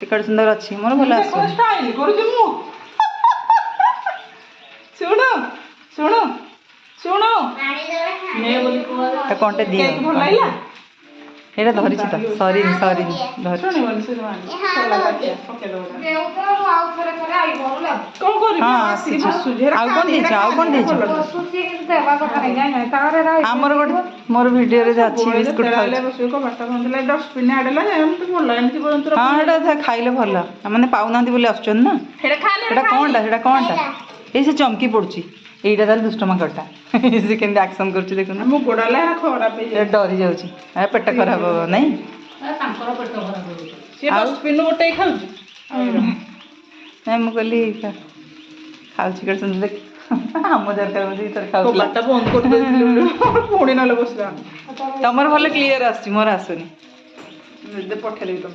ticket सुंदर अच्छी मोर भल आस स्टाइल करूची मु शुण शुण शुण ने बोली को कौनटे दिए केक भल लागला एटा धरी तो सॉरी सॉरी धरी शुणी बोली शुणी मानी चला काटे ओके दो देउ तो आउ थरे थरे आई बोला कोन करी हां आसी आउ कोन दी आउ कोन दी सुची देवा को नहीं नहीं तारे रा हमर गोटे मोर वीडियो रे अछि बिस्कुट खाले बसु को बाटा बंदला डस्टबिन आडला हम तो बोल लाइन की बोल तो हां एटा खाइले भल माने पाउ नांदी बोले आछन ना हेडा खाले एटा कोनटा ए से चमकी पड़ची एटा ताल दुष्टमा करता से केंदे एक्शन करची देखो ना मु गोडाला खराब हे ए डरी जाउची ए पेट खराब हो नहीं तांकर पेट खराब हो से डस्टबिन गोटे खाउची नहीं मु कहली खाउची कर सुन देख हम दरकार होची तर खाउ बाटा बंद कर दे पुणी नाले बसला तमर भले क्लियर आसी मोर आसुनी दे पठेली तो